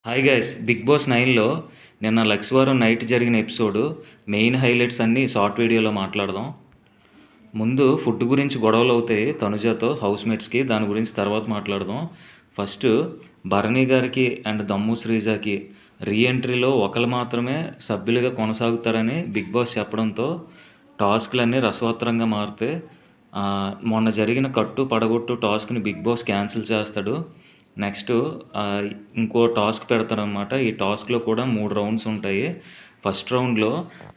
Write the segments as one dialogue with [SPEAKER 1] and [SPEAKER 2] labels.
[SPEAKER 1] Hi guys! 'Big boss 9లో నిన్న లక్ష్వారం night జరిగిన episode main highlights అన్నీ షార్ట్ వీడియోలో మాట్లాడదాం. ముందు ఫుడ్ గురించి గొడవలవుతాయి తనుజతో హౌస్‌మేట్స్‌కి. దాని గురించి తర్వాత మాట్లాడదాం. ఫస్ట్ భరణి గారికి అండ్ దమ్ము శ్రీజాకి రీ ఎంట్రీలో ఒకళ్ళు మాత్రమే సభ్యులుగా కొనసాగుతారని బిగ్ బాస్ చెప్పడంతో టాస్క్‌లన్నీ రసవత్తరంగా మారితే మొన్న జరిగిన కట్టు పడగొట్టు టాస్క్‌ని బిగ్ బాస్ క్యాన్సిల్ చేస్తాడు. నెక్స్ట్ ఇంకో టాస్క్ పెడతారనమాట. ఈ టాస్క్‌లో కూడా 3 రౌండ్స్ ఉంటాయి. ఫస్ట్ రౌండ్‌లో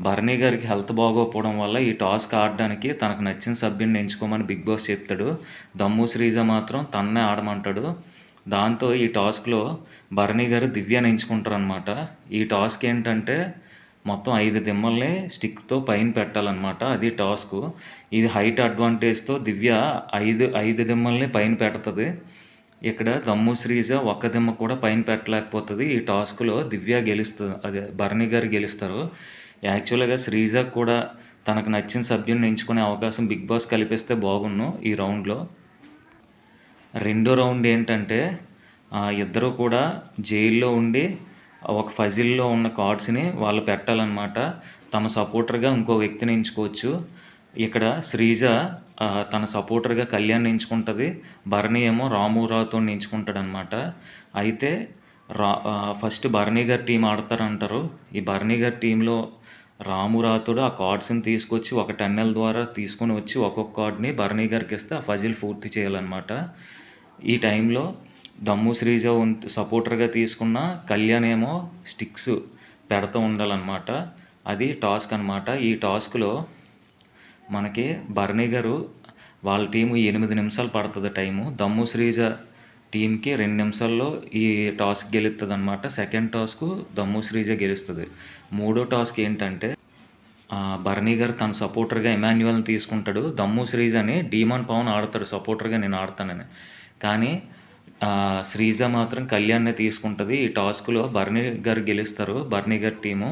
[SPEAKER 1] భరణి గారికి హెల్త్ బాగోకపోవడం వల్ల ఈ టాస్క్ ఆడడానికి తనకు నచ్చిన సభ్యుడిని ఎంచుకోమని బిగ్ బాస్ చెప్తాడు. దమ్ము శ్రీజ మాత్రం తన్నే ఆడమంటాడు. దాంతో ఈ టాస్క్‌లో భరణి గారు దివ్యని ఎంచుకుంటారనమాట. ఈ టాస్క్ ఏంటంటే మొత్తం 5 దిమ్మల్ని స్టిక్‌తో పైన పెట్టాలనమాట. అది టాస్కు. ఇది హైట్ అడ్వాంటేజ్‌తో దివ్య 5 దిమ్మల్ని పైన పెడతది. ఇక్కడ దమ్ము శ్రీజ ఒక్క దిమ్మ కూడా పైన పెట్టలేకపోతది. ఈ టాస్క్‌లో దివ్య అదే భరణి గారు గెలుస్తారు. యాక్చువల్‌గా శ్రీజకి కూడా తనకు నచ్చిన సభ్యుడిని ఎంచుకునే అవకాశం బిగ్ బాస్ కల్పిస్తే బాగున్ను ఈ రౌండ్‌లో. రెండో రౌండ్ ఏంటంటే ఇద్దరు కూడా జైల్లో ఉండి ఒక ఫజిల్‌లో ఉన్న కార్డ్స్‌ని వాళ్ళు పెట్టాలన్నమాట. తమ సపోర్టర్‌గా ఇంకో వ్యక్తిని ఎంచుకోవచ్చు. ఇక్కడ శ్రీజ తన సపోర్టర్‌గా కళ్యాణ్‌ని ఎంచుకుంటది. భరణి ఏమో రాము రాథోడ్‌ని ఎంచుకుంటాడనమాట. అయితే ఫస్ట్ భరణి గారి టీం ఆడతారంటారు. ఈ భరణి గారి టీంలో రాము రాథోడ్ ఆ కార్డ్స్‌ని తీసుకొచ్చి ఒక టన్నెల్ ద్వారా తీసుకొని వచ్చి ఒక్కొక్క కార్డ్‌ని భరణి గారికి ఇస్తే ఆ ఫజిల్ పూర్తి చేయాలన్నమాట. ఈ టైంలో దమ్ము శ్రీజ సపోర్టర్‌గా తీసుకున్న కళ్యాణ్ ఏమో స్టిక్స్ పెడతా ఉండాలన్నమాట. అది టాస్క్ అనమాట. ఈ టాస్క్‌లో మనకి భరణి గారు వాళ్ళ టీము 8 నిమిషాలు పడుతుంది టైము. దమ్ము శ్రీజ టీంకి 2 నిమిషాల్లో ఈ టాస్క్ గెలుస్తుందనమాట. సెకండ్ టాస్కు దమ్ము శ్రీజ గెలుస్తుంది. మూడో టాస్క్ ఏంటంటే భరణి గారు తన సపోర్టర్‌గా ఎమాన్యుయల్‌ని తీసుకుంటాడు. దమ్ము శ్రీజని డీమాన్ పవన్ ఆడతాడు సపోర్టర్‌గా నేను ఆడతానని. కానీ శ్రీజ మాత్రం కళ్యాణ్‌నే తీసుకుంటుంది. ఈ టాస్క్‌లో భరణి గారు గెలుస్తారు. భరణి గారి టీము.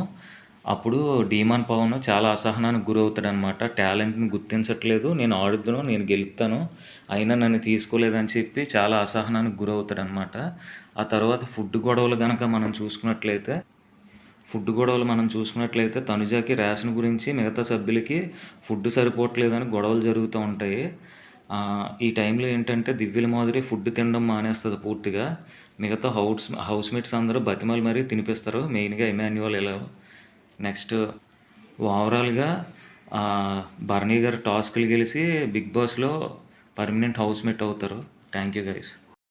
[SPEAKER 1] అప్పుడు డీమాన్ పవన్ చాలా అసహనానికి గురవుతాడనమాట. టాలెంట్‌ని గుర్తించట్లేదు, నేను ఆడుదును, నేను గెలుస్తాను, అయినా నన్ను తీసుకోలేదని చెప్పి చాలా అసహనానికి గురవుతాడనమాట. ఆ తర్వాత ఫుడ్ గొడవలు గనక మనం చూసుకున్నట్లయితే తనుజకి రేషన్ గురించి మిగతా సభ్యులకి ఫుడ్ సరిపోవట్లేదని గొడవలు జరుగుతూ ఉంటాయి. ఈ టైంలో ఏంటంటే దివ్యల మాదిరి ఫుడ్ తినడం మానేస్తుంది పూర్తిగా. మిగతా హౌస్మేట్స్ అందరూ బతిమాలి మరీ తినిపిస్తారు, మెయిన్గా ఎమాన్యుయల్ ఇలా. నెక్స్ట్ ఓవరాల్గా భరణి గారు టాస్క్లు గెలిచి బిగ్ బాస్లో పర్మనెంట్ హౌస్మేట్ అవుతారు. Thank you guys.